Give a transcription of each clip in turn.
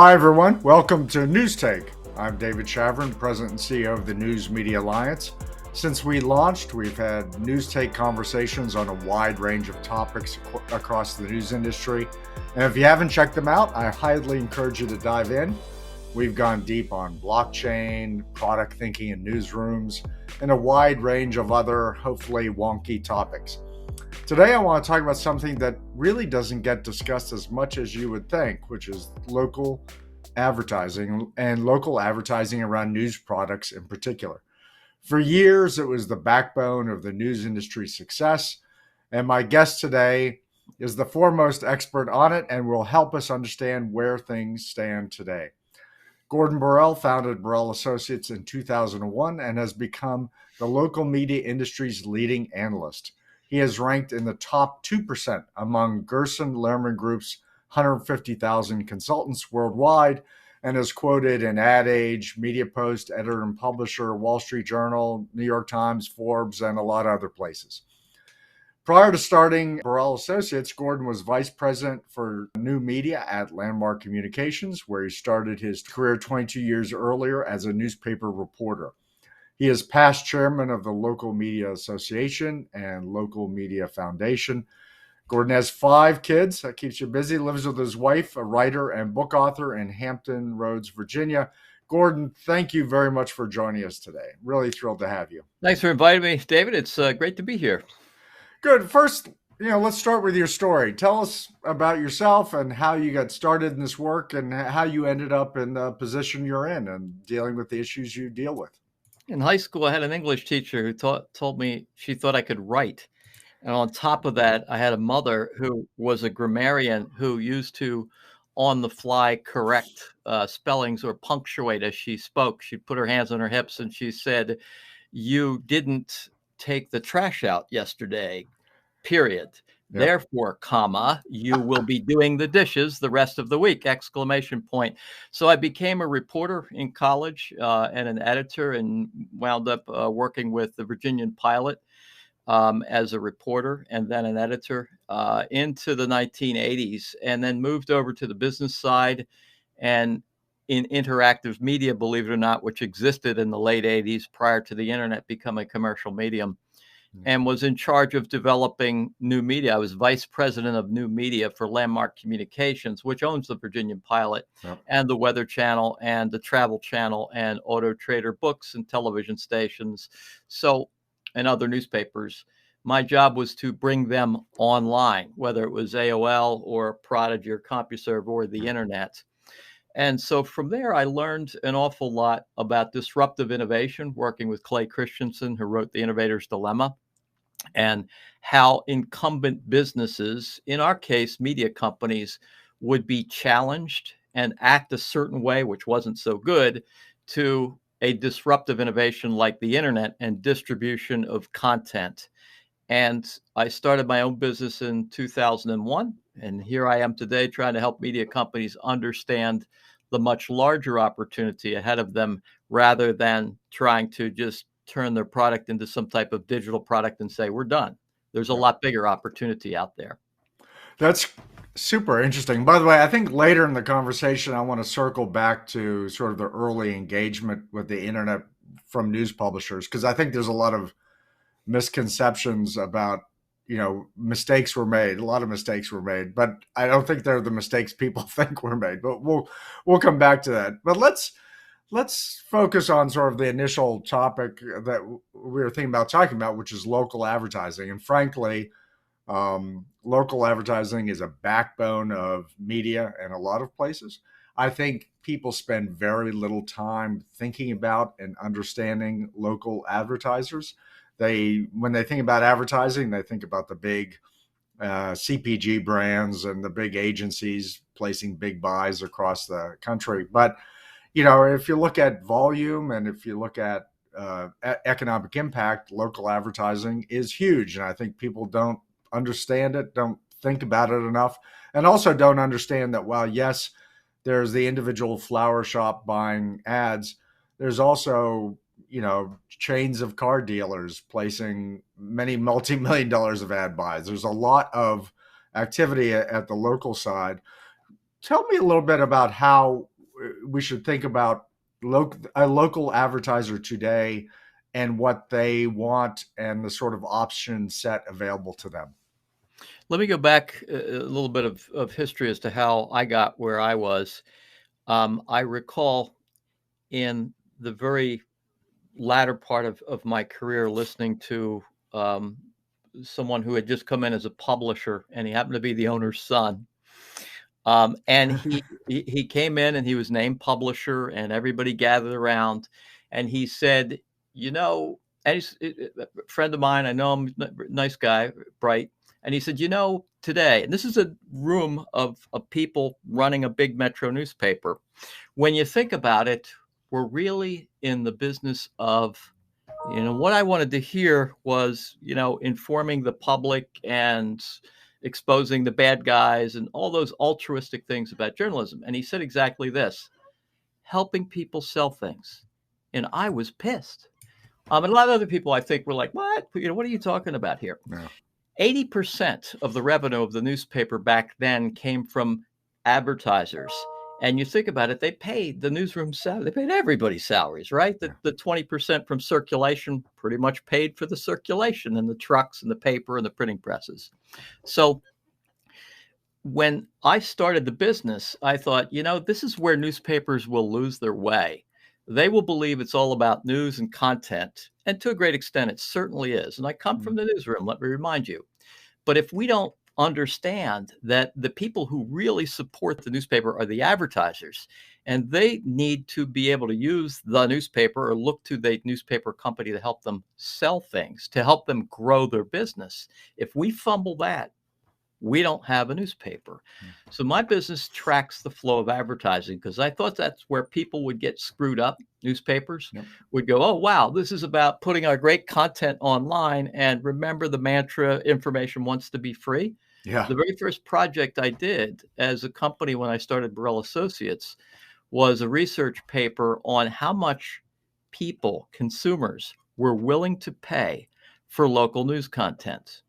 Hi, everyone. Welcome to News Take. I'm David Chavern, President and CEO of the News Media Alliance. Since we launched, we've had News Take conversations on a wide range of topics across the news industry. And if you haven't checked them out, I highly encourage you to dive in. We've gone deep on blockchain, product thinking in newsrooms, and a wide range of other, hopefully wonky topics. Today, I want to talk about something that really doesn't get discussed as much as you would think, which is local advertising and local advertising around news products in particular. For years, it was the backbone of the news industry's success, and my guest today is the foremost expert on it and will help us understand where things stand today. Gordon Borrell founded Borrell Associates in 2001 and has become the local media industry's leading analyst. He is ranked in the top 2% among Gerson Lehrman Group's 150,000 consultants worldwide and is quoted in Ad Age, Media Post, Editor and Publisher, Wall Street Journal, New York Times, Forbes, and a lot of other places. Prior to starting Borrell Associates, Gordon was vice president for new media at Landmark Communications, where he started his career 22 years earlier as a newspaper reporter. He is past chairman of the Local Media Association and Local Media Foundation. Gordon has 5 kids. That keeps you busy. Lives with his wife, a writer and book author in Hampton Roads, Virginia. Gordon, thank you very much for joining us today. Really thrilled to have you. Thanks for inviting me, David. It's great to be here. Good. First, let's start with your story. Tell us about yourself and how you got started in this work and how you ended up in the position you're in and dealing with the issues you deal with. In high school, I had an English teacher who told me she thought I could write. And on top of that, I had a mother who was a grammarian who used to, on the fly, correct spellings or punctuate as she spoke. She'd put her hands on her hips and she said, "You didn't take the trash out yesterday, period. Yep. Therefore, comma, you will be doing the dishes the rest of the week, exclamation point." So I became a reporter in college and an editor and wound up working with the Virginian Pilot as a reporter and then an editor into the 1980s, and then moved over to the business side and in interactive media, believe it or not, which existed in the late 80s prior to the internet becoming a commercial medium, and was in charge of developing new media. I was vice president of new media for Landmark Communications, which owns the Virginian Pilot, Yep. and the Weather Channel and the Travel Channel and Auto Trader books and television stations, and other newspapers. My job was to bring them online, whether it was AOL or Prodigy or CompuServe or the internet. And so from there, I learned an awful lot about disruptive innovation, working with Clay Christensen, who wrote The Innovator's Dilemma, and how incumbent businesses, in our case, media companies, would be challenged and act a certain way, which wasn't so good, to a disruptive innovation like the internet and distribution of content. And I started my own business in 2001. And here I am today trying to help media companies understand the much larger opportunity ahead of them rather than trying to just turn their product into some type of digital product and say, we're done. There's a lot bigger opportunity out there. That's super interesting. By the way, I think later in the conversation, I want to circle back to sort of the early engagement with the internet from news publishers, because I think there's a lot of misconceptions about, mistakes were made. A lot of mistakes were made, but I don't think they're the mistakes people think were made. But we'll come back to that. But let's focus on sort of the initial topic that we were thinking about talking about, which is local advertising. And frankly, local advertising is a backbone of media in a lot of places. I think people spend very little time thinking about and understanding local advertisers. When they think about advertising, they think about the big CPG brands and the big agencies placing big buys across the country. But, if you look at volume and if you look at economic impact, local advertising is huge. And I think people don't understand it, don't think about it enough, and also don't understand that while, yes, there's the individual flower shop buying ads, there's also chains of car dealers placing many multi-million dollars of ad buys. There's a lot of activity at the local side. Tell me a little bit about how we should think about a local advertiser today and what they want and the sort of option set available to them. Let me go back a little bit of history as to how I got where I was. I recall in the very latter part of my career listening to um, someone who had just come in as a publisher, and he happened to be the owner's son. And he came in and he was named publisher, and everybody gathered around, and he said, you know, and he's a friend of mine. I know him, nice guy, bright. And he said, you know, today, and this is a room of people running a big metro newspaper. When you think about it, we're really in the business of, what I wanted to hear was, informing the public and exposing the bad guys and all those altruistic things about journalism. And he said exactly this: helping people sell things. And I was pissed. And a lot of other people, I think, were like, what? What are you talking about here? Yeah. 80% of the revenue of the newspaper back then came from advertisers. And you think about it, they paid the newsroom salary. They paid everybody's salaries, right? The 20% from circulation pretty much paid for the circulation and the trucks and the paper and the printing presses. So when I started the business, I thought, this is where newspapers will lose their way. They will believe it's all about news and content. And to a great extent, it certainly is. And I come from the newsroom, let me remind you. But if we don't understand that the people who really support the newspaper are the advertisers, and they need to be able to use the newspaper or look to the newspaper company to help them sell things, to help them grow their business. If we fumble that, we don't have a newspaper. So my business tracks the flow of advertising because I thought that's where people would get screwed up. Newspapers would go, oh, wow, this is about putting our great content online. And remember the mantra, information wants to be free. Yeah. The very first project I did as a company when I started Borrell Associates was a research paper on how much people, consumers, were willing to pay for local news content.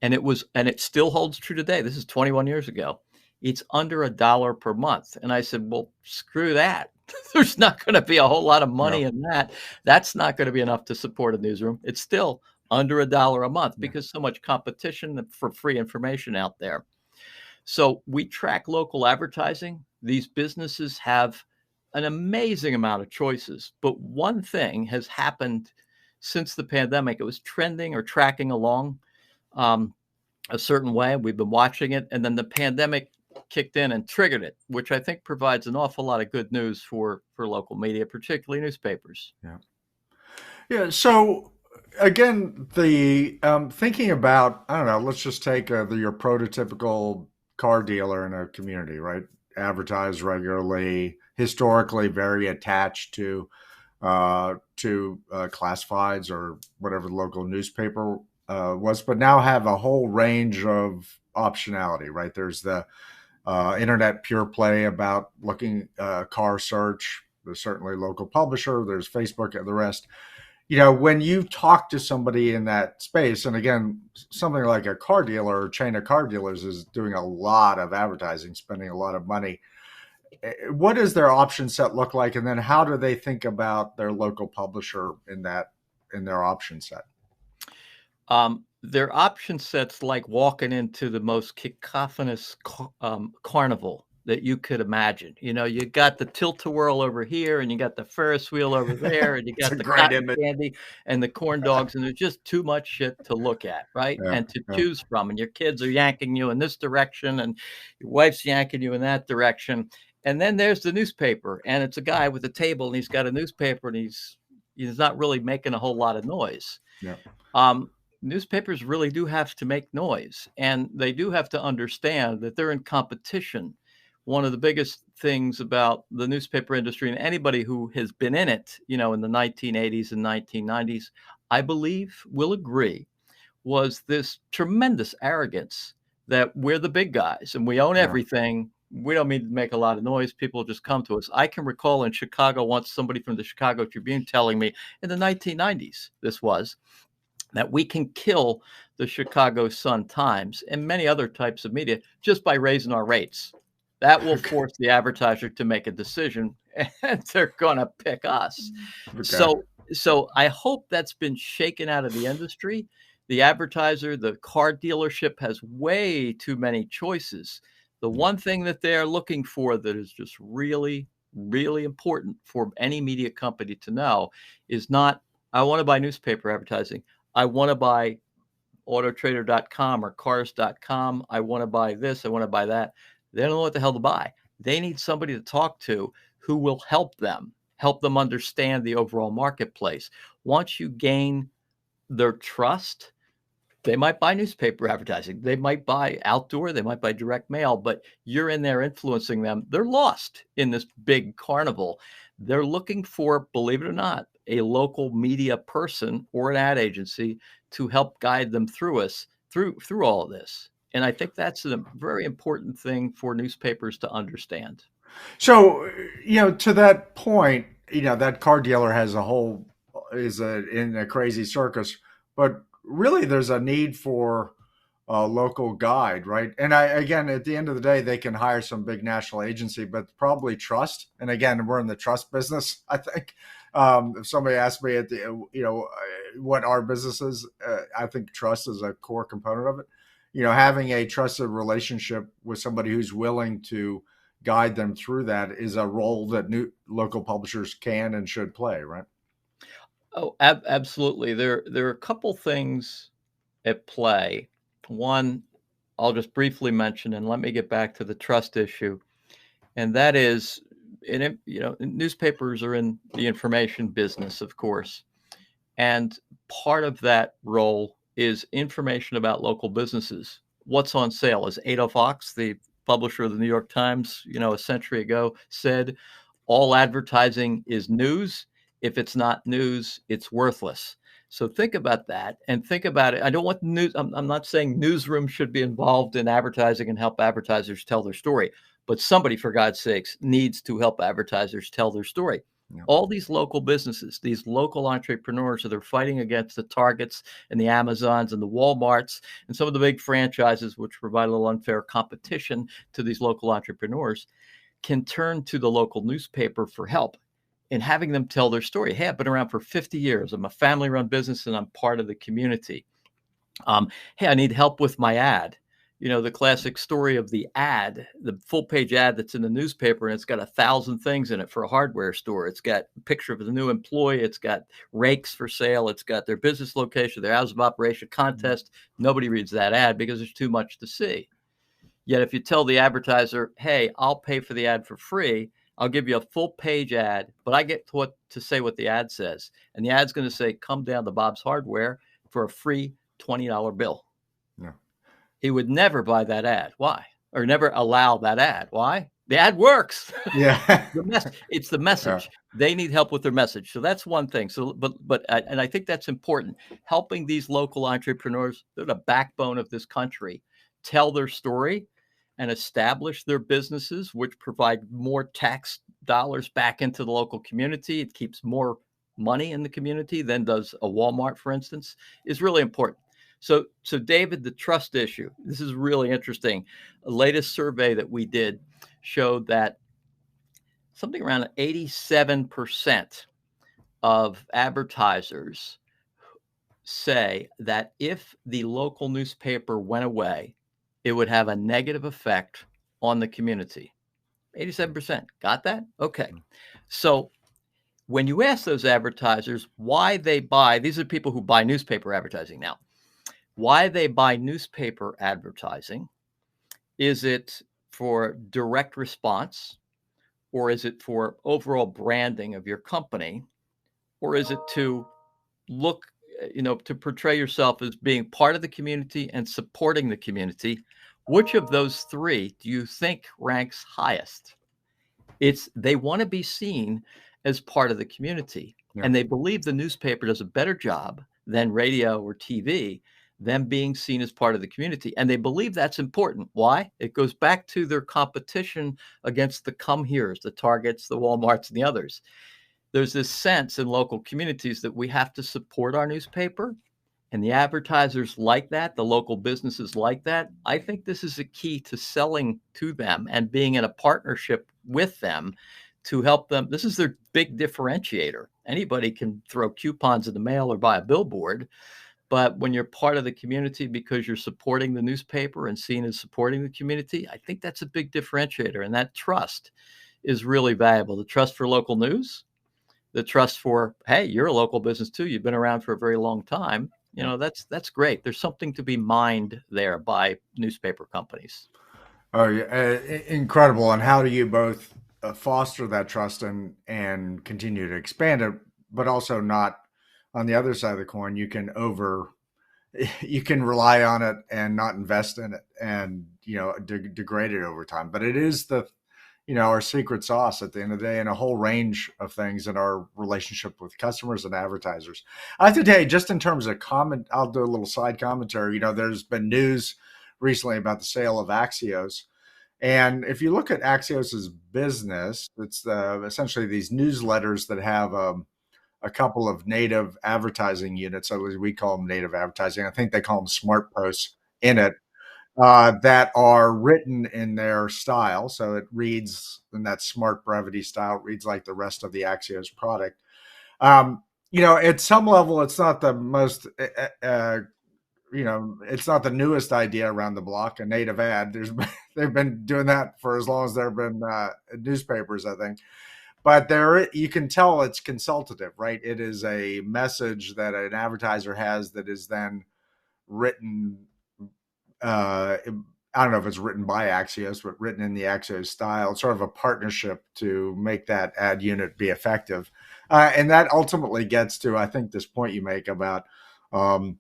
And it still holds true today. This is 21 years ago. It's under $1 per month. And I said, well, screw that. There's not going to be a whole lot of money in that. That's not going to be enough to support a newsroom. It's still under $1 a month because so much competition for free information out there. So we track local advertising. These businesses have an amazing amount of choices. But one thing has happened since the pandemic. It was trending or tracking along a certain way. We've been watching it, and then the pandemic kicked in and triggered it, which I think provides an awful lot of good news for local media, particularly newspapers. Yeah. So again, the thinking about, I don't know, let's just take your prototypical car dealer in a community, right? Advertise regularly, historically very attached to classifieds or whatever the local newspaper was, but now have a whole range of optionality, right? There's the internet pure play about looking car search. There's certainly local publisher. There's Facebook and the rest. When you talk to somebody in that space, and again, something like a car dealer or chain of car dealers is doing a lot of advertising, spending a lot of money. What does their option set look like? And then how do they think about their local publisher in their option set? Their option set's like walking into the most cacophonous carnival that you could imagine. You got the tilt-a-whirl over here, and you got the Ferris wheel over there, and you got the cotton candy and the corn dogs, and there's just too much shit to look at, right? And to choose from. And your kids are yanking you in this direction, and your wife's yanking you in that direction. And then there's the newspaper, and it's a guy with a table, and he's got a newspaper, and he's not really making a whole lot of noise. Newspapers really do have to make noise, and they do have to understand that they're in competition. One of the biggest things about the newspaper industry, and anybody who has been in it, in the 1980s and 1990s, I believe will agree, was this tremendous arrogance that we're the big guys and we own everything. We don't need to make a lot of noise. People just come to us. I can recall in Chicago once somebody from the Chicago Tribune telling me in the 1990s, this was, that we can kill the Chicago Sun-Times and many other types of media just by raising our rates. That will Okay. force the advertiser to make a decision, and they're going to pick us. Okay. So I hope that's been shaken out of the industry. The advertiser, the car dealership has way too many choices. The Yeah. one thing that they're looking for that is just really, really important for any media company to know is not, I want to buy newspaper advertising. I want to buy autotrader.com or cars.com. I want to buy this. I want to buy that. They don't know what the hell to buy. They need somebody to talk to who will help them understand the overall marketplace. Once you gain their trust, they might buy newspaper advertising. They might buy outdoor. They might buy direct mail, but you're in there influencing them. They're lost in this big carnival. They're looking for, believe it or not, a local media person or an ad agency to help guide them through all of this. And I think that's a very important thing for newspapers to understand. So, to that point, that car dealer has in a crazy circus, but really there's a need for a local guide, right? And again, at the end of the day, they can hire some big national agency, but probably trust. And again, we're in the trust business, I think. If somebody asked me what our business is, I think trust is a core component of it. Having a trusted relationship with somebody who's willing to guide them through that is a role that new local publishers can and should play, right? Oh, absolutely. There are a couple things at play. One, I'll just briefly mention, and let me get back to the trust issue. And that is, newspapers are in the information business, of course. And part of that role is information about local businesses. What's on sale? As Ada Fox, the publisher of the New York Times, a century ago said, all advertising is news. If it's not news, it's worthless. So think about that and think about it. I don't want news. I'm not saying newsrooms should be involved in advertising and help advertisers tell their story, but somebody, for God's sakes, needs to help advertisers tell their story. Yeah. All these local businesses, these local entrepreneurs that are fighting against the Targets and the Amazons and the Walmarts and some of the big franchises, which provide a little unfair competition to these local entrepreneurs, can turn to the local newspaper for help in having them tell their story. Hey, I've been around for 50 years. I'm a family-run business and I'm part of the community. Hey, I need help with my ad. The classic story of the ad, the full-page ad that's in the newspaper, and it's got 1,000 things in it for a hardware store. It's got a picture of the new employee. It's got rakes for sale. It's got their business location, their hours of operation, contest. Nobody reads that ad because there's too much to see. Yet if you tell the advertiser, hey, I'll pay for the ad for free, I'll give you a full page ad, but I get to say what the ad says. And the ad's going to say, come down to Bob's Hardware for a free $20 bill. Yeah. He would never buy that ad. Why? Or never allow that ad. Why? The ad works. Yeah. It's the message. Yeah. They need help with their message. So that's one thing. So, and I think that's important. Helping these local entrepreneurs, they're the backbone of this country, tell their story and establish their businesses, which provide more tax dollars back into the local community. It keeps more money in the community than does a Walmart, for instance, is really important. So David, the trust issue, this is really interesting. A latest survey that we did showed that something around 87% of advertisers say that if the local newspaper went away, it would have a negative effect on the community. 87%. Got that? Okay. So when you ask those advertisers why they buy, these are people who buy newspaper advertising now, why they buy newspaper advertising, is it for direct response, or is it for overall branding of your company, or is it to look, to portray yourself as being part of the community and supporting the community? Which of those three do you think ranks highest? It's they want to be seen as part of the community, Yeah. and they believe the newspaper does a better job than radio or TV, them being seen as part of the community. And they believe that's important. Why? It goes back to their competition against the come heres, the Targets, the Walmarts, and the others. There's this sense in local communities that we have to support our newspaper, And the advertisers like that, the local businesses like that. I think this is a key to selling to them and being in a partnership with them to help them. This is their big differentiator. Anybody can throw coupons in the mail or buy a billboard, but when you're part of the community because you're supporting the newspaper and seen as supporting the community, I think that's a big differentiator. And that trust is really valuable. The trust for local news, the trust for, hey, you're a local business too. You've been around for a very long time. That's great. There's something to be mined there by newspaper companies. Oh, yeah, incredible. And how do you both foster that trust and continue to expand it, but also not on the other side of the coin, you can rely on it and not invest in it and, degrade it over time. But it is our secret sauce at the end of the day, and a whole range of things in our relationship with customers and advertisers. I have to tell you, just in terms of I'll do a little side commentary. There's been news recently about the sale of Axios. And if you look at Axios's business, it's essentially these newsletters that have a couple of native advertising units. So we call them native advertising. I think they call them smart posts in it. That are written in their style. So it reads in that smart brevity style, it reads like the rest of the Axios product. At some level, it's not the most, it's not the newest idea around the block, a native ad. They've been doing that for as long as there have been newspapers, I think. But you can tell it's consultative, right? It is a message that an advertiser has that is then written. I don't know if it's written by Axios, but written in the Axios style. It's sort of a partnership to make that ad unit be effective. And that ultimately gets to, I think, this point you make about, ad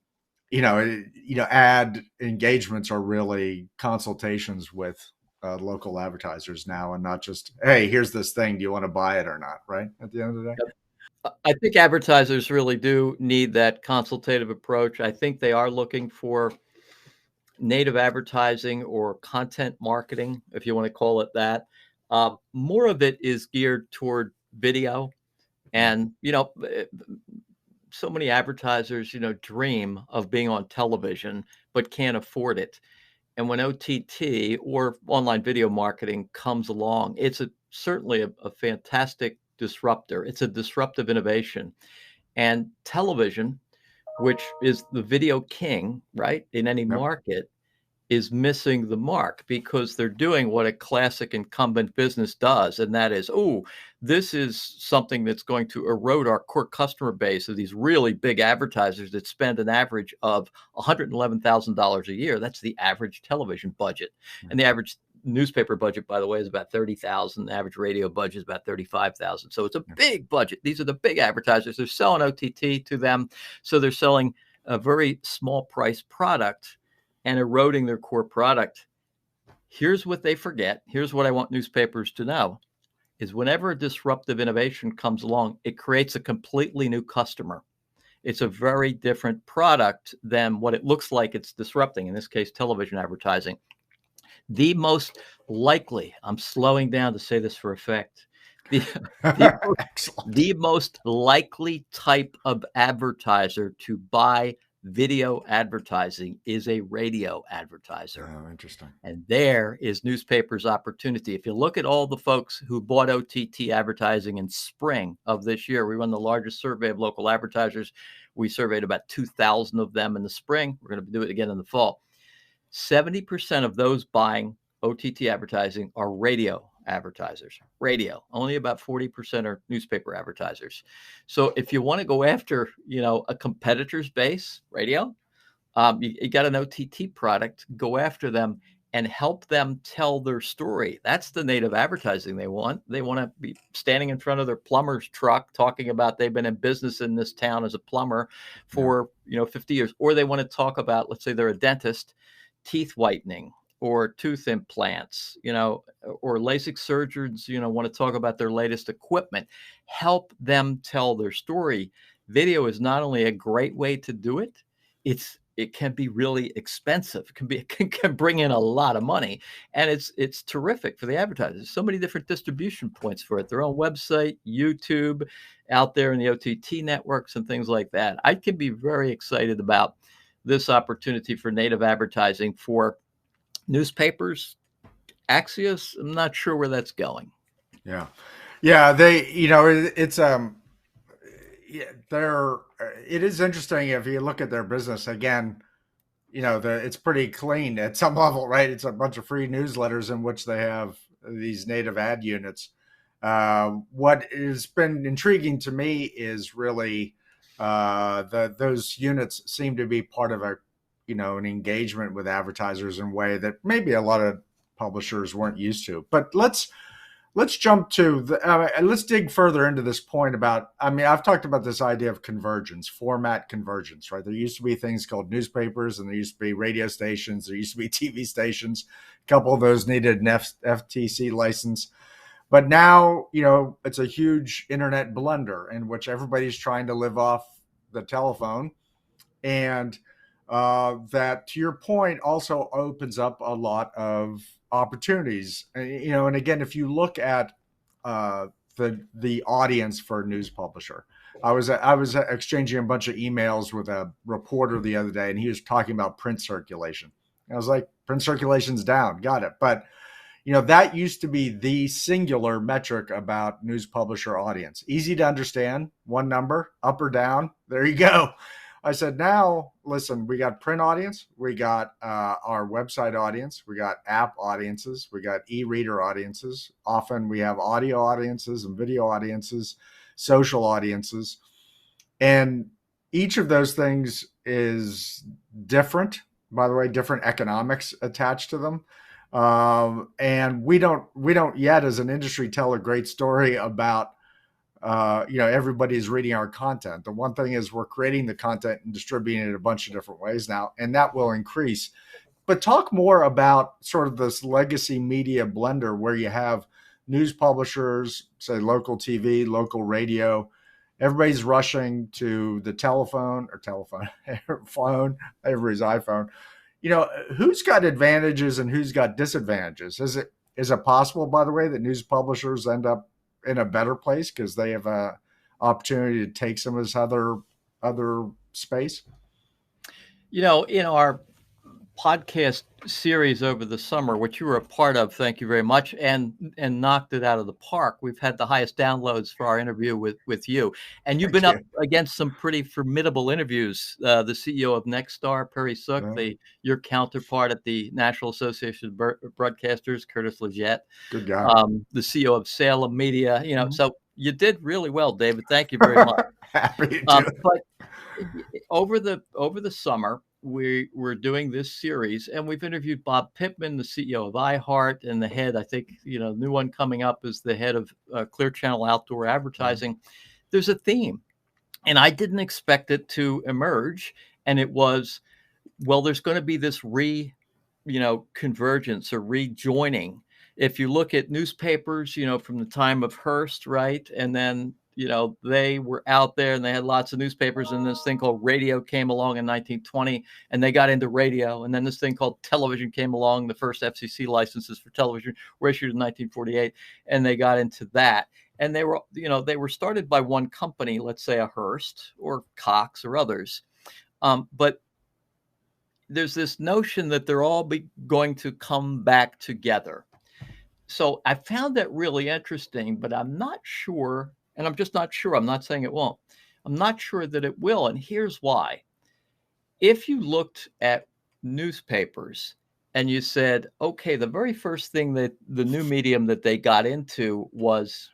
engagements are really consultations with local advertisers now, and not just, hey, here's this thing. Do you want to buy it or not? Right. At the end of the day. Yep. I think advertisers really do need that consultative approach. I think they are looking for native advertising or content marketing, if you want to call it that. More of it is geared toward video. And, so many advertisers, dream of being on television, but can't afford it. And when OTT or online video marketing comes along, it's certainly a fantastic disruptor. It's a disruptive innovation. And television, which is the video king, right, in any market, is missing the mark because they're doing what a classic incumbent business does. And that is, this is something that's going to erode our core customer base of these really big advertisers that spend an average of $111,000 a year. That's the average television budget. And the average newspaper budget, by the way, is about $30,000. The average radio budget is about $35,000. So it's a big budget. These are the big advertisers. They're selling OTT to them. So they're selling a very small price product and eroding their core product. Here's what they forget. Here's what I want newspapers to know is whenever a disruptive innovation comes along, it creates a completely new customer. It's a very different product than what it looks like it's disrupting, in this case, television advertising. The most likely, I'm slowing down to say this for effect, the most likely type of advertiser to buy video advertising is a radio advertiser. Oh, interesting. And there is newspapers' opportunity. If you look at all the folks who bought OTT advertising in spring of this year, we run the largest survey of local advertisers. We surveyed about 2,000 of them in the spring. We're going to do it again in the fall. 70% of those buying OTT advertising are radio advertisers. Radio. Only about 40% are newspaper advertisers. So if you want to go after, a competitor's base, radio, you got an OTT product, go after them and help them tell their story. That's the native advertising they want. They want to be standing in front of their plumber's truck talking about they've been in business in this town as a plumber for, 50 years. Or they want to talk about, let's say they're a dentist, teeth whitening or tooth implants, or LASIK surgeons, want to talk about their latest equipment. Help them tell their story. Video is not only a great way to do it, it's it can be really expensive. It can bring in a lot of money, and it's terrific for the advertisers. So many different distribution points for it. Their own website, YouTube, out there in the OTT networks and things like that. I can be very excited about this opportunity for native advertising for newspapers. Axios, I'm not sure where that's going. Yeah. Yeah, they, it's yeah, it is interesting if you look at their business again. It's pretty clean at some level, right? It's a bunch of free newsletters in which they have these native ad units. What has been intriguing to me is really those units seem to be part of an engagement with advertisers in a way that maybe a lot of publishers weren't used to. But let's jump to let's dig further into this point about, I've talked about this idea of convergence, format convergence, right? There used to be things called newspapers, and there used to be radio stations, there used to be TV stations. A couple of those needed an FTC license. But now, it's a huge internet blender in which everybody's trying to live off the telephone. And that, to your point, also opens up a lot of opportunities. And again, if you look at the audience for a news publisher, I was exchanging a bunch of emails with a reporter the other day, and he was talking about print circulation. I was like, print circulation's down, got it. But that used to be the singular metric about news publisher audience. Easy to understand, one number, up or down, there you go. I said, now, listen, we got print audience, we got our website audience, we got app audiences, we got e-reader audiences. Often we have audio audiences and video audiences, social audiences. And each of those things is different, by the way, different economics attached to them. And we don't yet as an industry tell a great story about everybody's reading our content. The one thing is we're creating the content and distributing it a bunch of different ways now, and that will increase. But talk more about sort of this legacy media blender where you have news publishers, say local TV, local radio. Everybody's rushing to the phone, everybody's iPhone. Who's got advantages and who's got disadvantages? Is it possible, by the way, that news publishers end up in a better place because they have a opportunity to take some of this other space? In our podcast series over the summer, which you were a part of, thank you very much, and knocked it out of the park. We've had the highest downloads for our interview with you, and you've been up against some pretty formidable interviews. The CEO of Nexstar, Perry Sook, your counterpart at the National Association of Broadcasters, Curtis Leggett, good guy, the CEO of Salem Media. So you did really well, David. Thank you very much. Happy to do it. But over the summer, we're doing this series, and we've interviewed Bob Pittman, the CEO of iHeart, and the head, I think, new one coming up is the head of Clear Channel Outdoor Advertising. There's a theme, and I didn't expect it to emerge. And it was, well, there's going to be this convergence or rejoining. If you look at newspapers, from the time of Hearst, right, and then they were out there and they had lots of newspapers, and this thing called radio came along in 1920, and they got into radio. And then this thing called television came along. The first FCC licenses for television were issued in 1948, and they got into that. And they were started by one company, let's say a Hearst or Cox or others. But there's this notion that they're all going to come back together. So I found that really interesting, but I'm not sure. And I'm just not sure. I'm not saying it won't. I'm not sure that it will. And here's why. If you looked at newspapers and you said, okay, the very first thing that the new medium that they got into was,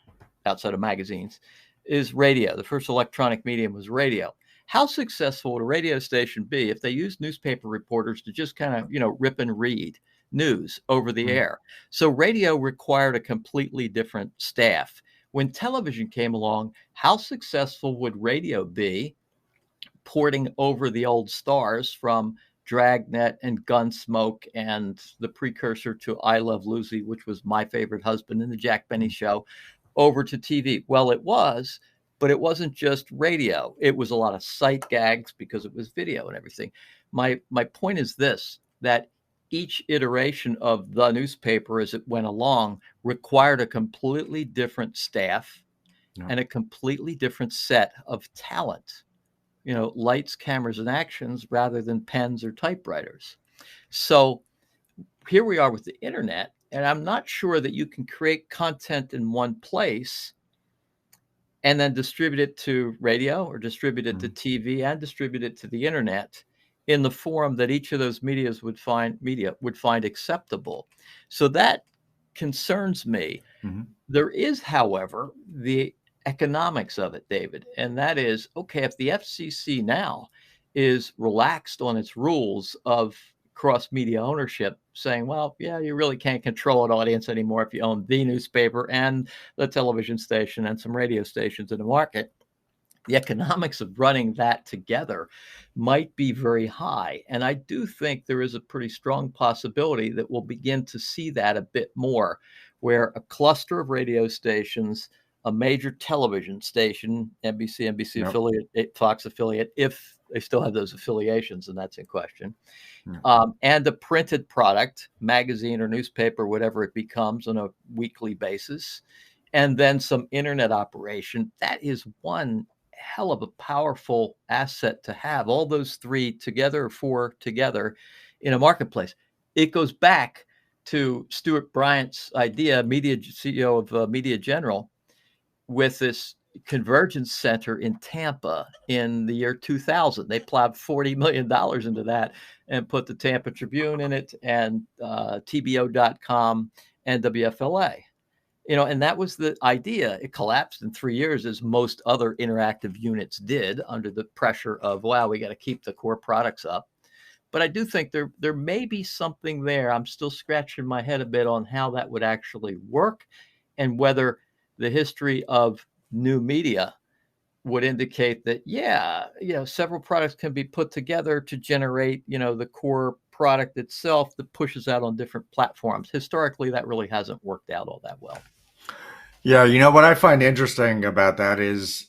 outside of magazines, is radio. The first electronic medium was radio. How successful would a radio station be if they used newspaper reporters to just kind of, rip and read news over the air? So radio required a completely different staff. When television came along, how successful would radio be porting over the old stars from Dragnet and Gunsmoke and the precursor to I Love Lucy, which was My Favorite Husband and the Jack Benny Show, over to TV? Well, it was, but it wasn't just radio. It was a lot of sight gags because it was video and everything. My point is this, that each iteration of the newspaper as it went along required a completely different staff and a completely different set of talent, lights, cameras, and actions rather than pens or typewriters. So here we are with the internet, and I'm not sure that you can create content in one place and then distribute it to radio or distribute it to TV and distribute it to the internet in the form that each of those media would find acceptable. So that concerns me. There is, however, the economics of it, David, and that is, okay, if the FCC now is relaxed on its rules of cross-media ownership, saying, well, yeah, you really can't control an audience anymore if you own the newspaper and the television station and some radio stations in the market, the economics of running that together might be very high. And I do think there is a pretty strong possibility that we'll begin to see that a bit more, where a cluster of radio stations, a major television station, NBC affiliate, Fox affiliate, if they still have those affiliations, and that's in question, and a printed product, magazine or newspaper, whatever it becomes, on a weekly basis, and then some internet operation. That is one hell of a powerful asset to have, all those three together or four together in a marketplace. It goes back to Stuart Bryant's idea, CEO of Media General, with this convergence center in Tampa in the year 2000. They plowed $40 million into that and put the Tampa Tribune in it, and TBO.com and WFLA. And that was the idea. It collapsed in 3 years, as most other interactive units did, under the pressure of, wow, we got to keep the core products up. But I do think there may be something there. I'm still scratching my head a bit on how that would actually work, and whether the history of new media would indicate that, several products can be put together to generate, the core product itself that pushes out on different platforms. Historically, that really hasn't worked out all that well. Yeah, what I find interesting about that is,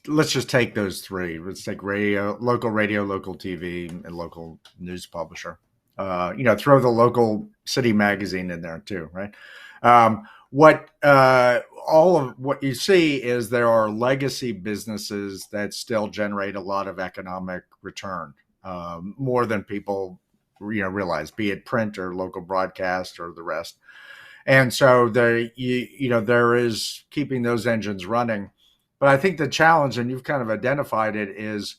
let's just take those three. Let's take local radio, local TV, and local news publisher. Throw the local city magazine in there too, right? All of what you see is there are legacy businesses that still generate a lot of economic return, more than people realize, be it print or local broadcast or the rest. And so there is keeping those engines running. But I think the challenge, and you've kind of identified it, is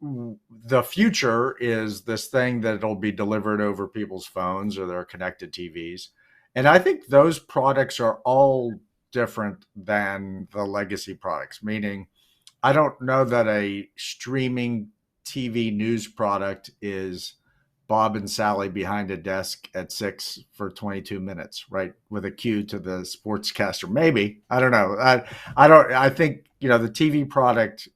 the future is this thing that it'll be delivered over people's phones or their connected TVs. And I think those products are all different than the legacy products, meaning I don't know that a streaming TV news product is Bob and Sally behind a desk at 6 for 22 minutes, right? With a cue to the sportscaster. Maybe, I don't know. I think, the TV product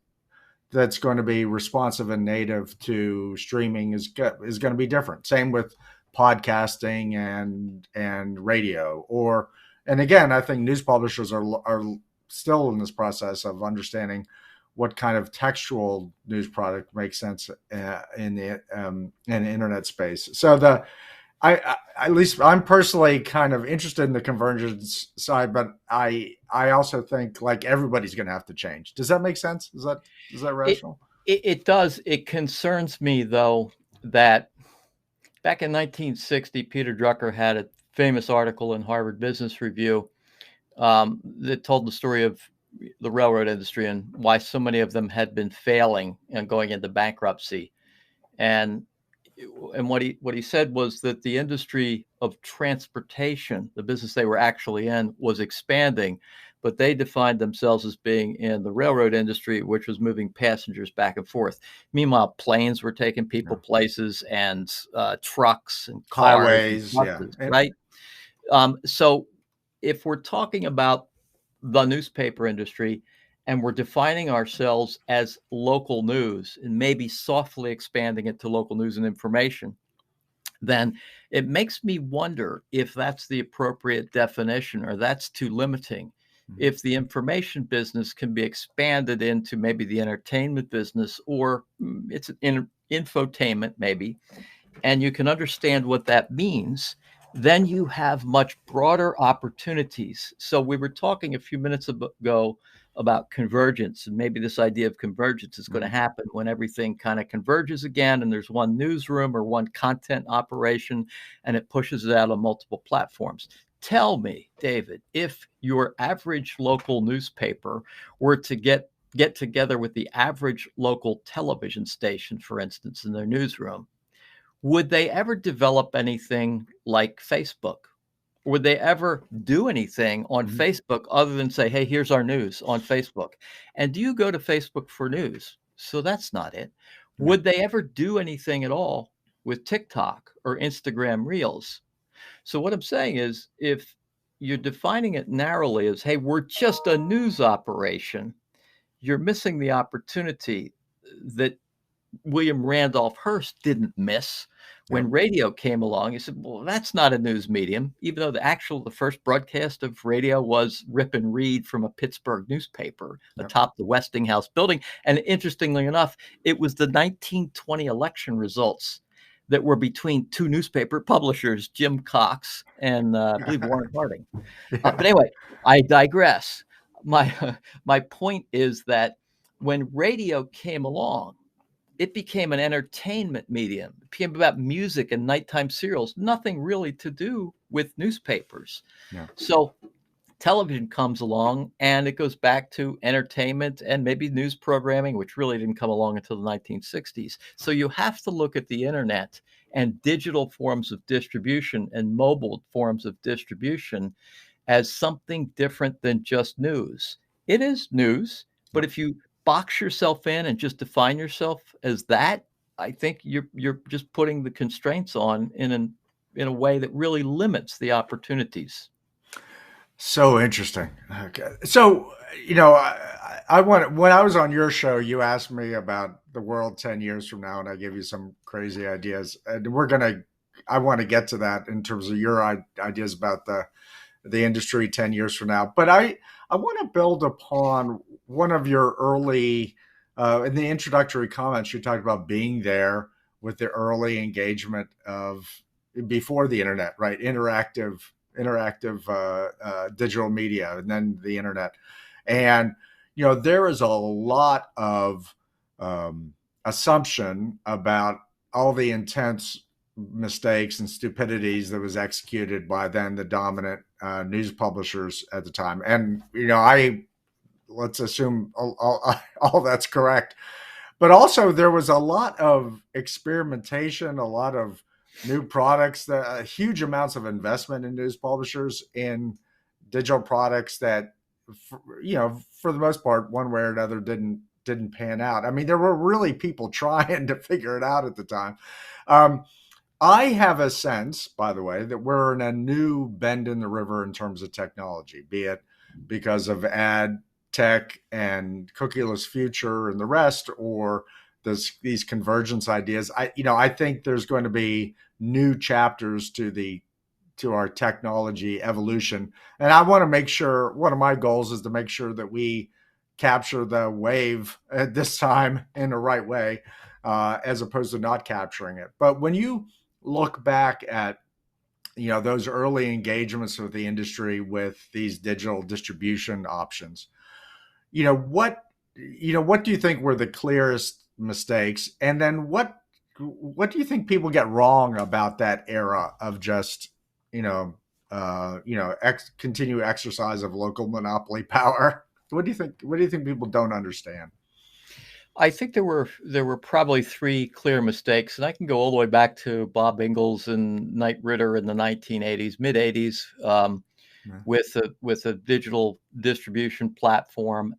that's going to be responsive and native to streaming is going to be different. Same with podcasting and radio, and again, I think news publishers are still in this process of understanding what kind of textual news product makes sense in the internet space. So at least I'm personally kind of interested in the convergence side, but I also think like everybody's going to have to change. Does that make sense? Is that rational? It does. It concerns me though that back in 1960, Peter Drucker had a famous article in Harvard Business Review that told the story of the railroad industry and why so many of them had been failing and going into bankruptcy. And what he said was that the industry of transportation, the business they were actually in, was expanding, but they defined themselves as being in the railroad industry, which was moving passengers back and forth. Meanwhile, planes were taking people places, and trucks and cars, highways, and buses, right? So if we're talking about the newspaper industry and we're defining ourselves as local news and maybe softly expanding it to local news and information, then it makes me wonder if that's the appropriate definition or that's too limiting. If the information business can be expanded into maybe the entertainment business, or it's an infotainment maybe, and you can understand what that means, then you have much broader opportunities. So we were talking a few minutes ago about convergence, and maybe this idea of convergence is going to happen when everything kind of converges again, and there's one newsroom or one content operation, and it pushes it out on multiple platforms. Tell me, David, if your average local newspaper were to get together with the average local television station, for instance, in their newsroom, would they ever develop anything like Facebook? Would they ever do anything on Facebook other than say, hey, here's our news on Facebook? And do you go to Facebook for news? So that's not it. Would they ever do anything at all with TikTok or Instagram Reels? So what I'm saying is, if you're defining it narrowly as, hey, we're just a news operation, you're missing the opportunity that William Randolph Hearst didn't miss when radio came along. He said, well, that's not a news medium, even though the first broadcast of radio was rip and read from a Pittsburgh newspaper atop the Westinghouse building. And interestingly enough, it was the 1920 election results that were between two newspaper publishers, Jim Cox and I believe Warren Harding. But anyway, I digress. My point is that when radio came along, it became an entertainment medium. It became about music and nighttime serials, nothing really to do with newspapers. So television comes along and it goes back to entertainment and maybe news programming, which really didn't come along until the 1960s. So you have to look at the internet and digital forms of distribution and mobile forms of distribution as something different than just news. It is news, but if you box yourself in and just define yourself as that, I think you're just putting the constraints on in a way that really limits the opportunities. So interesting. Okay. So, I want, when I was on your show, you asked me about the world 10 years from now, and I gave you some crazy ideas. And I want to get to that in terms of your ideas about the industry 10 years from now. But I want to build upon one of your early, in the introductory comments, you talked about being there with the early engagement of before the internet, right? Interactive digital media, and then the internet. And, there is a lot of assumption about all the intense mistakes and stupidities that was executed by then the dominant news publishers at the time. And, let's assume all that's correct. But also there was a lot of experimentation, a lot of new products, huge amounts of investment in news publishers in digital products that, for the most part, one way or another didn't pan out. I mean, there were really people trying to figure it out at the time. I have a sense, by the way, that we're in a new bend in the river in terms of technology, be it because of ad tech and cookieless future and the rest, or these convergence ideas. I think there's going to be new chapters to our technology evolution. And I want to make sure, one of my goals is to make sure that we capture the wave at this time in the right way, as opposed to not capturing it. But when you look back at, those early engagements with the industry with these digital distribution options, what do you think were the clearest mistakes? And then what do you think people get wrong about that era of just, continued exercise of local monopoly power? What do you think people don't understand? I think there were probably three clear mistakes, and I can go all the way back to Bob Ingalls and Knight Ridder in the 1980s, mid 80s, with a digital distribution platform.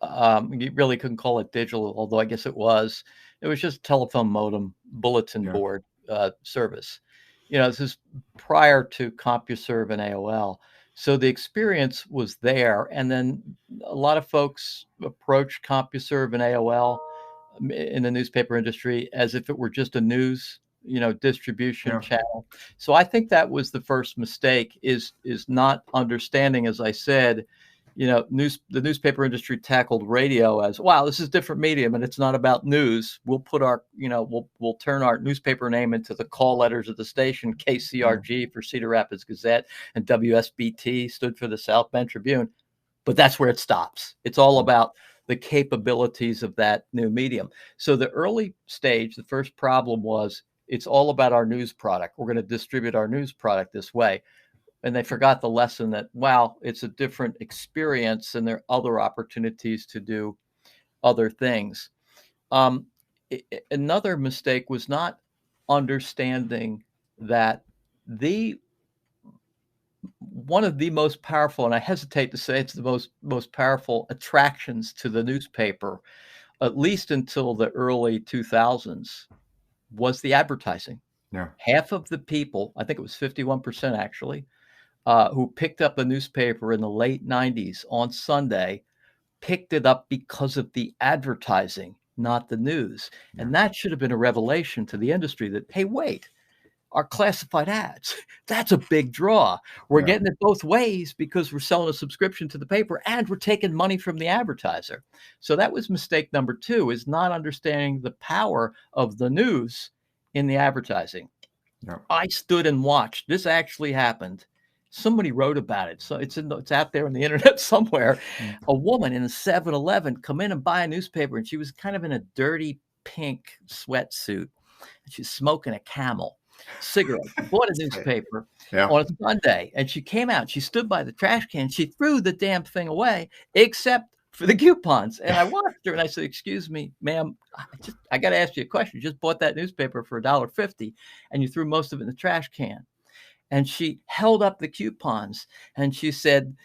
You really couldn't call it digital, although I guess it was. It was just telephone modem, bulletin board service. This is prior to CompuServe and AOL. So the experience was there. And then a lot of folks approached CompuServe and AOL in the newspaper industry as if it were just a news, distribution channel. So I think that was the first mistake, is not understanding, as I said, the newspaper industry tackled radio as, wow, this is a different medium and it's not about news. We'll put we'll turn our newspaper name into the call letters of the station. KCRG for Cedar Rapids Gazette, and WSBT stood for the South Bend Tribune. But that's where it stops. It's all about the capabilities of that new medium. So the early stage, the first problem was, it's all about our news product. We're going to distribute our news product this way. And they forgot the lesson that, wow, it's a different experience and there are other opportunities to do other things. Another mistake was not understanding that one of the most powerful, and I hesitate to say it's the most powerful attractions to the newspaper, at least until the early 2000s, was the advertising. Yeah. Half of the people, I think it was 51% actually, who picked up the newspaper in the late 90s on Sunday, picked it up because of the advertising, not the news. Yeah. And that should have been a revelation to the industry that, hey, wait, our classified ads, that's a big draw. We're getting it both ways because we're selling a subscription to the paper and we're taking money from the advertiser. So that was mistake number 2, is not understanding the power of the news in the advertising. Yeah. I stood and watched. This actually happened. Somebody wrote about it. So it's out there on the internet somewhere. A woman in a 7-Eleven come in and buy a newspaper, and she was kind of in a dirty pink sweatsuit. And she's smoking a Camel cigarette. She bought a newspaper on a Sunday, and she came out. She stood by the trash can. She threw the damn thing away, except for the coupons. And I watched her and I said, excuse me, ma'am, I got to ask you a question. You just bought that newspaper for $1.50 and you threw most of it in the trash can. And she held up the coupons and she said,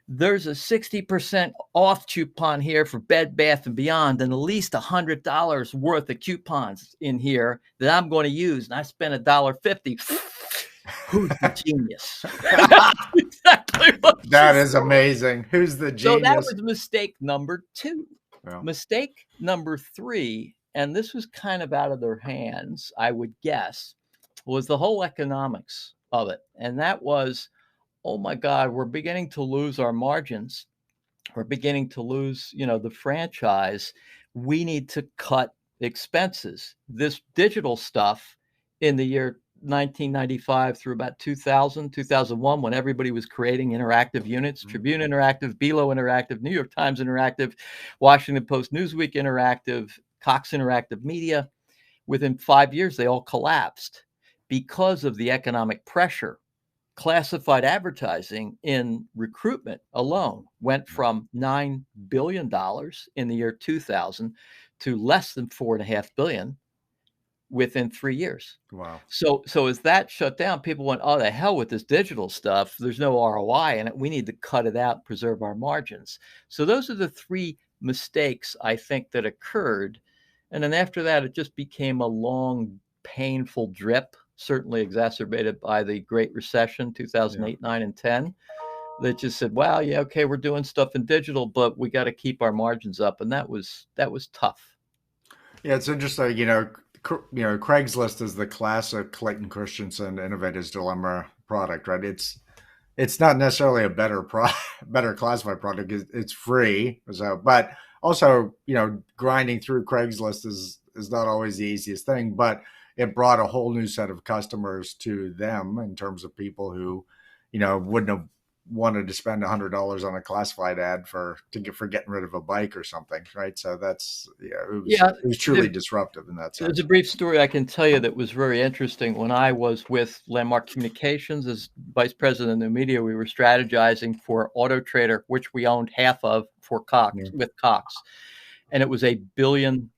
there's a 60% off coupon here for Bed Bath & Beyond, and at least $100 worth of coupons in here that I'm going to use. And I spent $1.50. Who's the genius? Exactly what that is amazing. Who's the genius? So that was mistake number 2. Yeah. Mistake number 3, and this was kind of out of their hands, I would guess, was the whole economics of it. And that was, oh my God, we're beginning to lose our margins. We're beginning to lose, the franchise. We need to cut expenses. This digital stuff in the year 1995 through about 2000, 2001, when everybody was creating interactive units, Tribune Interactive, Bealo Interactive, New York Times Interactive, Washington Post Newsweek Interactive, Cox Interactive Media, within 5 years, they all collapsed because of the economic pressure. Classified advertising in recruitment alone went from $9 billion in the year 2000 to less than $4.5 billion within 3 years. Wow. So as that shut down, people went, oh, the hell with this digital stuff. There's no ROI in it. We need to cut it out, preserve our margins. So those are the 3 mistakes I think that occurred. And then after that, it just became a long, painful drip, certainly exacerbated by the Great Recession, 2008, 9, and 10. That just said, well, yeah, okay, we're doing stuff in digital, but we got to keep our margins up. And that was tough. Yeah, it's interesting, Craigslist is the classic Clayton Christensen Innovator's Dilemma product, right? It's not necessarily a better classified product. It's free, but also, grinding through Craigslist is not always the easiest thing, but it brought a whole new set of customers to them in terms of people who, wouldn't have wanted to spend $100 on a classified ad for getting rid of a bike or something, right? So that's it was truly disruptive in that sense. There's a brief story I can tell you that was very interesting. When I was with Landmark Communications as vice president of new media, we were strategizing for Auto Trader, which we owned half of for Cox with Cox. And it was $1 billion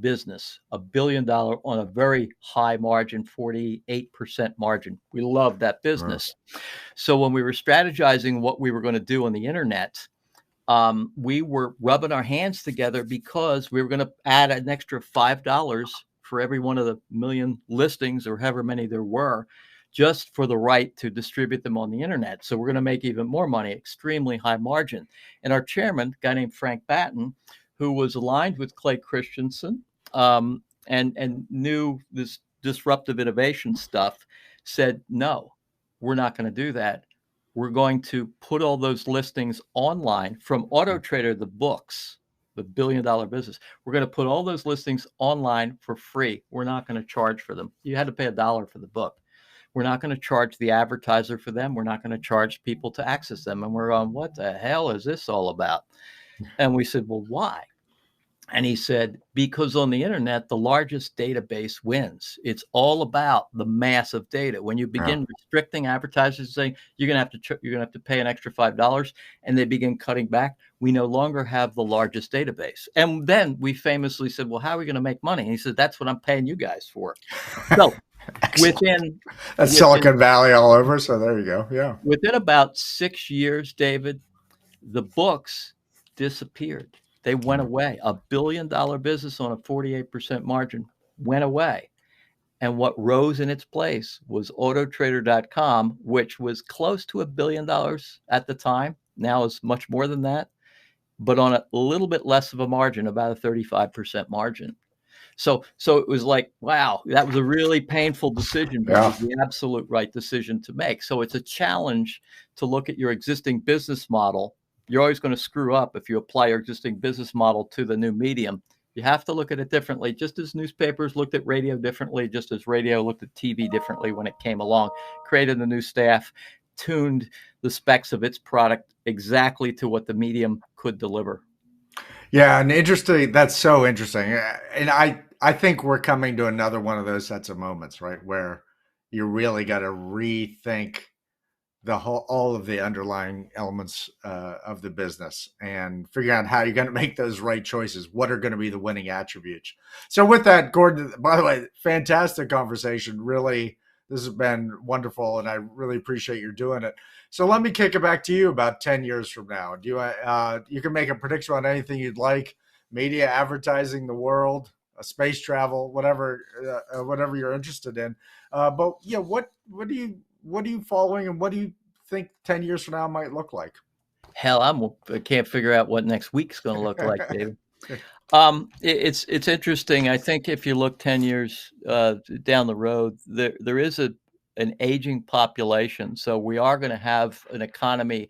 business, $1 billion on a very high margin, 48% margin. We loved that business. Right. So when we were strategizing what we were going to do on the internet, we were rubbing our hands together because we were going to add an extra $5 for every one of the million listings or however many there were, just for the right to distribute them on the internet. So we're going to make even more money, extremely high margin. And our chairman, a guy named Frank Batten, who was aligned with Clay Christensen and knew this disruptive innovation stuff, said, no, we're not going to do that. we're going to put all those listings online from Auto Trader, the books, the billion-dollar business. We're going to put all those listings online for free. We're not going to charge for them. You had to pay $1 for the book. We're not going to charge the advertiser for them. We're not going to charge people to access them. And we're going, what the hell is this all about? And we said, well, why? And he said, because on the internet, the largest database wins. It's all about the mass of data. When you begin restricting advertisers, saying you're going to have to pay an extra $5, and they begin cutting back, we no longer have the largest database. And then we famously said, well, how are we going to make money? And he said, that's what I'm paying you guys for. So that's Silicon Valley all over. So there you go. Yeah. Within about 6 years, David, the books disappeared. They went away. $1 billion business on a 48% margin went away. And what rose in its place was autotrader.com, which was close to $1 billion at the time. Now is much more than that, but on a little bit less of a margin, about a 35% margin. So it was like, wow, that was a really painful decision, but it was the absolute right decision to make. So it's a challenge to look at your existing business model. You're always going to screw up if you apply your existing business model to the new medium. You have to look at it differently, just as newspapers looked at radio differently, just as radio looked at TV differently when it came along, created a new staff, tuned the specs of its product exactly to what the medium could deliver. Yeah, and interesting. That's so interesting. And I think we're coming to another one of those sets of moments, right, where you really got to rethink all of the underlying elements of the business and figure out how you're going to make those right choices. What are going to be the winning attributes? So with that, Gordon, by the way, fantastic conversation. Really, this has been wonderful, and I really appreciate you doing it. So let me kick it back to you about 10 years from now. Do you can make a prediction on anything you'd like, media, advertising, the world, space travel, whatever you're interested in. But yeah, what are you following, and what do you think 10 years from now might look like? Hell, I can't figure out what next week's going to look like, David. It's interesting. I think if you look 10 years down the road, there is an aging population. So we are going to have an economy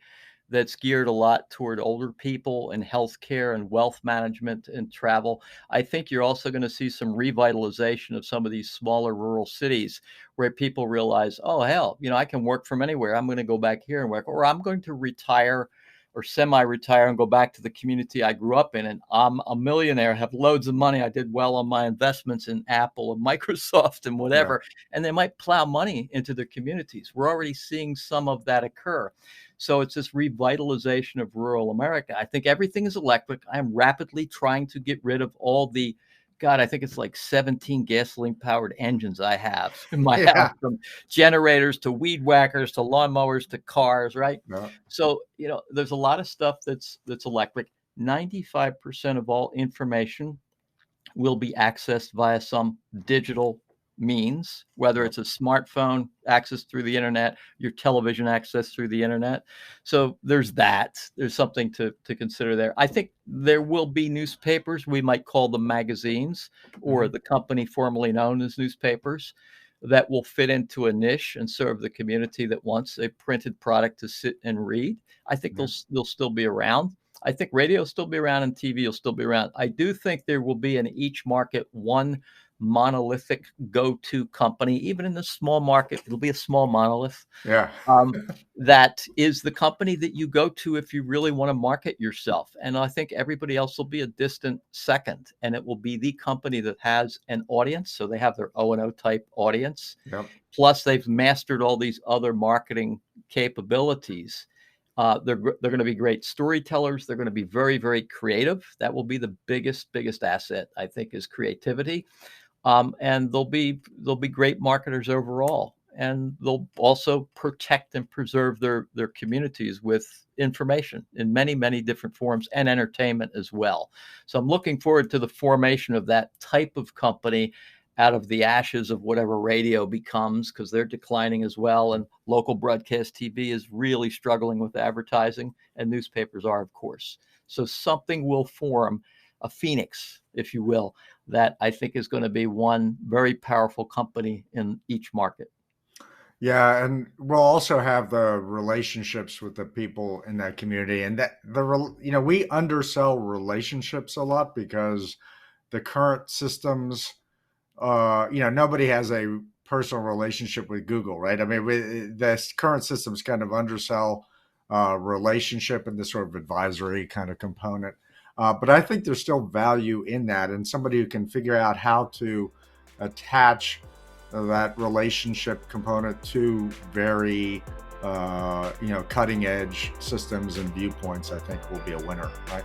that's geared a lot toward older people and healthcare and wealth management and travel. I think you're also going to see some revitalization of some of these smaller rural cities where people realize, oh, hell, I can work from anywhere. I'm going to go back here and work, or I'm going to retire or semi-retire and go back to the community I grew up in. And I'm a millionaire, have loads of money. I did well on my investments in Apple and Microsoft and whatever. Yeah. And they might plow money into their communities. We're already seeing some of that occur. So it's this revitalization of rural America. I think everything is electric. I'm rapidly trying to get rid of all the, God, I think it's like 17 gasoline-powered engines I have in my house, from generators to weed whackers to lawnmowers to cars, right? Yeah. So, there's a lot of stuff that's electric. 95% of all information will be accessed via some digital means, whether it's a smartphone access through the internet, your television access through the internet. So there's something to consider there. I think there will be newspapers, we might call them magazines, or the company formerly known as newspapers, that will fit into a niche and serve the community that wants a printed product to sit and read. I think they'll still be around. I think radio will still be around and TV will still be around. I do think there will be in each market one monolithic go-to company. Even in the small market, it'll be a small monolith. Yeah. That is the company that you go to if you really want to market yourself. And I think everybody else will be a distant second. And it will be the company that has an audience. So they have their O&O type audience. Yep. Plus, they've mastered all these other marketing capabilities. They're going to be great storytellers. They're going to be very, very creative. That will be the biggest asset, I think, is creativity. And they'll be great marketers overall. And they'll also protect and preserve their communities with information in many, many different forms, and entertainment as well. So I'm looking forward to the formation of that type of company out of the ashes of whatever radio becomes, because they're declining as well. And local broadcast TV is really struggling with advertising, and newspapers are, of course. So something will form, a phoenix, if you will, that I think is going to be one very powerful company in each market. Yeah, and we'll also have the relationships with the people in that community, and we undersell relationships a lot because the current systems, nobody has a personal relationship with Google, right? I mean, this current systems kind of undersell relationship and this sort of advisory kind of component. But I think there's still value in that, and somebody who can figure out how to attach that relationship component to very cutting edge systems and viewpoints, I think will be a winner, right?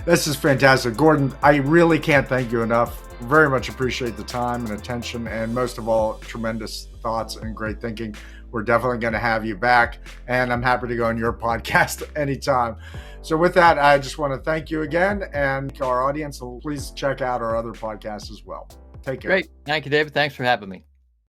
This is fantastic. Gordon, I really can't thank you enough. Very much appreciate the time and attention, and most of all, tremendous thoughts and great thinking. We're definitely going to have you back, and I'm happy to go on your podcast anytime. So with that, I just want to thank you again, and our audience, please check out our other podcasts as well. Take care. Great. Thank you, David. Thanks for having me.